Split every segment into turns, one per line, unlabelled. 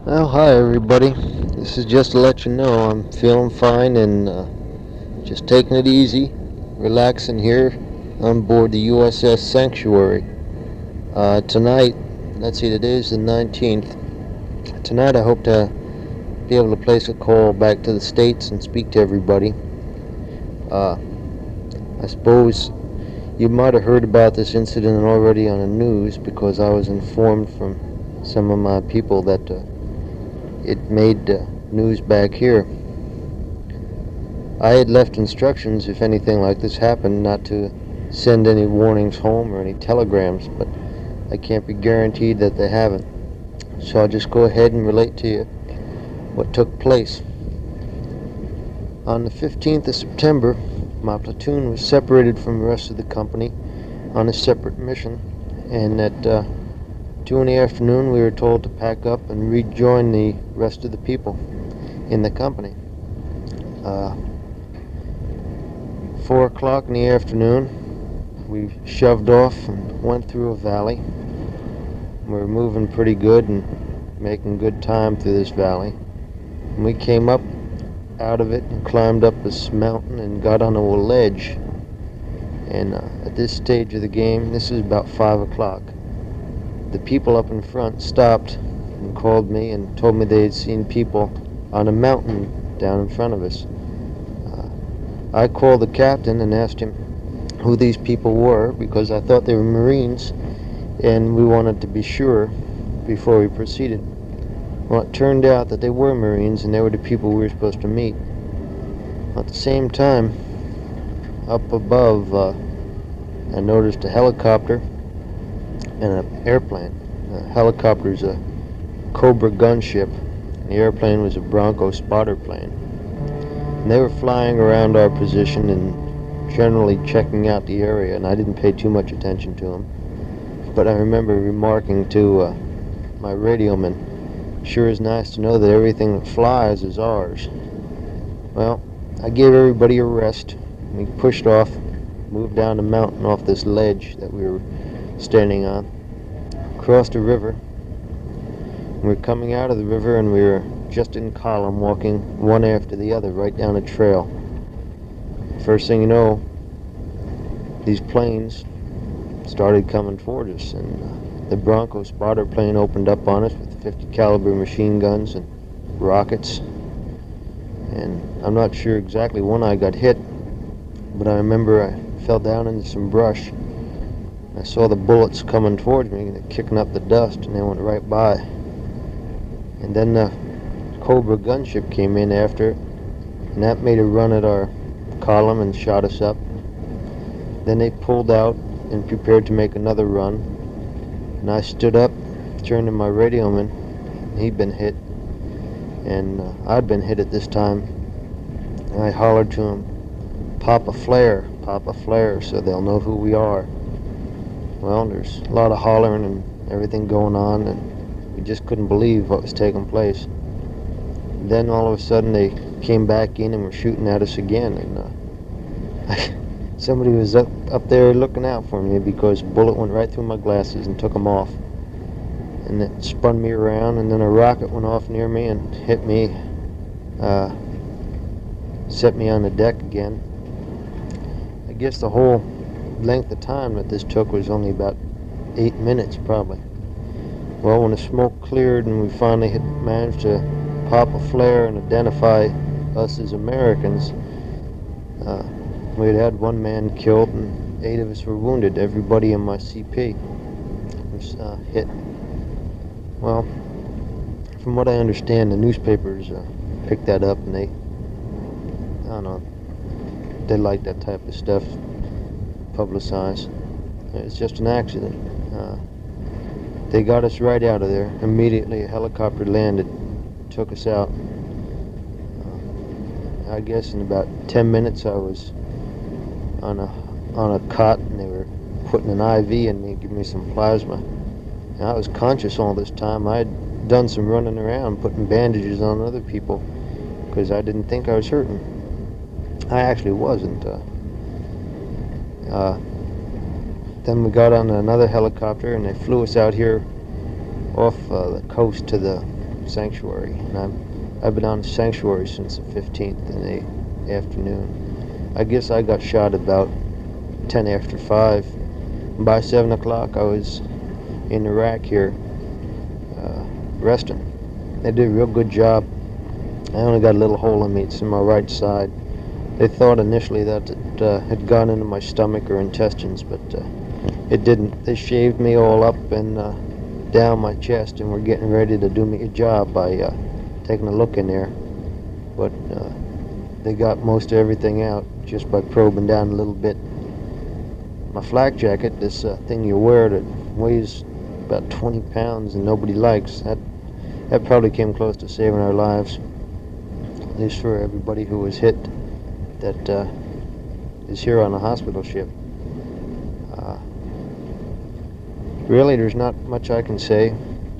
Well, hi everybody. This is just to let you know I'm feeling fine and just taking it easy, relaxing here on board the USS Sanctuary. Tonight, let's see, today is the 19th. Tonight I hope to be able to place a call back to the States and speak to everybody. Uh, I suppose you might have heard about this incident already on the news because I was informed from some of my people that it made news back here. I had left instructions if anything like this happened not to send any warnings home or any telegrams, but I can't be guaranteed that they haven't. So I'll just go ahead and relate to you what took place. On the 15th of September, my platoon was separated from the rest of the company on a separate mission, and at 2 in the afternoon we were told to pack up and rejoin the rest of the people in the company. 4 o'clock in the afternoon, we shoved off and went through a valley. We were moving pretty good and making good time through this valley. And we came up out of it and climbed up this mountain and got onto a ledge. And at this stage of the game, this is about 5 o'clock, the people up in front stopped and called me and told me they had seen people on a mountain down in front of us. I called the captain and asked him who these people were because I thought they were Marines and we wanted to be sure before we proceeded. Well, it turned out that they were Marines and they were the people we were supposed to meet. At the same time, up above, I noticed a helicopter and an airplane. The helicopter's a Cobra gunship, and the airplane was a Bronco spotter plane. And they were flying around our position and generally checking out the area, and I didn't pay too much attention to them. But I remember remarking to my radioman, "Sure is nice to know that everything that flies is ours." Well, I gave everybody a rest. We pushed off, moved down the mountain off this ledge that we were standing on, crossed a river. We were coming out of the river and we were just in column, walking one after the other right down a trail. First thing you know, these planes started coming toward us, and the Bronco spotter plane opened up on us with 50 caliber machine guns and rockets. And I'm not sure exactly when I got hit, but I remember I fell down into some brush. I saw the bullets coming towards me, kicking up the dust, and they went right by. And then the Cobra gunship came in after, and that made a run at our column and shot us up. Then they pulled out and prepared to make another run, and I stood up, turned to my radioman. He'd been hit, and I'd been hit at this time, and I hollered to him, pop a flare, so they'll know who we are." Well, there's a lot of hollering and everything going on, and we just couldn't believe what was taking place. Then all of a sudden they came back in and were shooting at us again, and somebody was up there looking out for me because a bullet went right through my glasses and took them off, and it spun me around, and then a rocket went off near me and hit me, set me on the deck again. I guess the whole length of time that this took was only about 8 minutes probably. Well, when the smoke cleared and we finally had managed to pop a flare and identify us as Americans, we had one man killed and 8 of us were wounded. Everybody in my CP was hit. Well, from what I understand, the newspapers picked that up, and I don't know, they like that type of stuff publicized. It's just an accident. They got us right out of there. Immediately a helicopter landed, took us out. I guess in about 10 minutes I was on a cot, and they were putting an IV in me, giving me some plasma. And I was conscious all this time. I had done some running around, putting bandages on other people because I didn't think I was hurting. I actually wasn't. Then we got on another helicopter and they flew us out here off the coast to the sanctuary, and I've been on sanctuary since the 15th in the afternoon. I guess I got shot about 10 after 5. By 7 o'clock, I was in the rack here, resting. They did a real good job. I only got a little hole in me. It's in my right side. They thought initially that it had gone into my stomach or intestines, but it didn't. They shaved me all up and down my chest, and were getting ready to do me a job by taking a look in there. But they got most of everything out just by probing down a little bit. My flak jacket, this thing you wear that weighs about 20 pounds and nobody likes, that probably came close to saving our lives, at least for everybody who was hit that is here on a hospital ship. Really, there's not much I can say.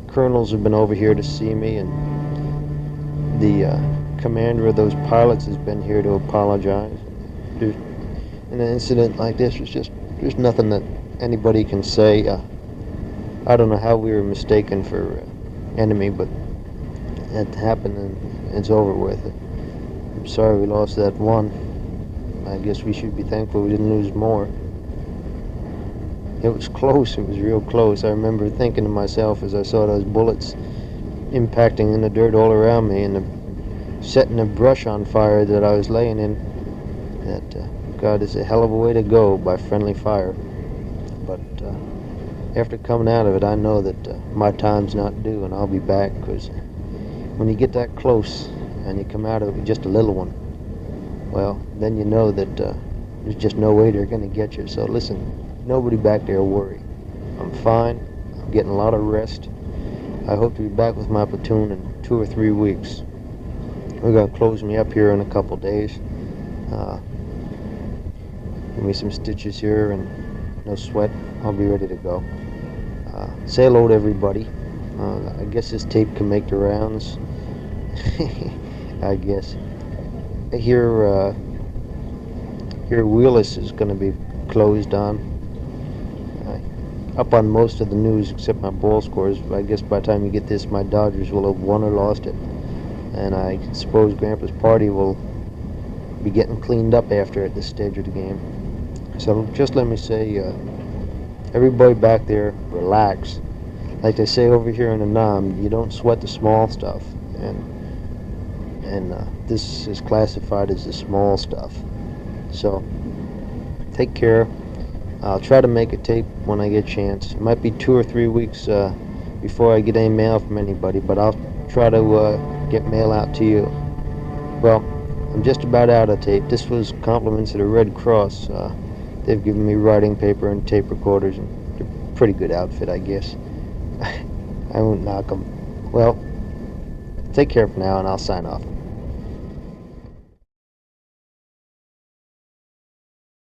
Colonels have been over here to see me, and the commander of those pilots has been here to apologize. In an incident like this, there's nothing that anybody can say. I don't know how we were mistaken for enemy, but it happened and it's over with. I'm sorry we lost that one. I guess we should be thankful we didn't lose more. It was close. It was real close. I remember thinking to myself as I saw those bullets impacting in the dirt all around me and setting the brush on fire that I was laying in, that God, is a hell of a way to go by friendly fire. But after coming out of it, I know that my time's not due, and I'll be back, because when you get that close and you come out of it with just a little one, well, then you know that there's just no way they're going to get you. So listen, nobody back there worry. I'm fine. I'm getting a lot of rest. I hope to be back with my platoon in 2 or 3 weeks. We're going to close me up here in a couple days. Give me some stitches here and no sweat. I'll be ready to go. Say hello to everybody. I guess this tape can make the rounds. I guess. Here Wheelis is going to be closed on. Up on most of the news except my ball scores. I guess by the time you get this, my Dodgers will have won or lost it. And I suppose Grandpa's party will be getting cleaned up after at this stage of the game. So just let me say, everybody back there, relax. Like they say over here in the NAM, you don't sweat the small stuff. And this is classified as the small stuff. So take care. I'll try to make a tape when I get a chance. It might be 2 or 3 weeks before I get any mail from anybody, but I'll try to get mail out to you. Well, I'm just about out of tape. This was compliments of the Red Cross. They've given me writing paper and tape recorders, and they're a pretty good outfit, I guess. I won't knock them. Well, take care for now, and I'll sign off.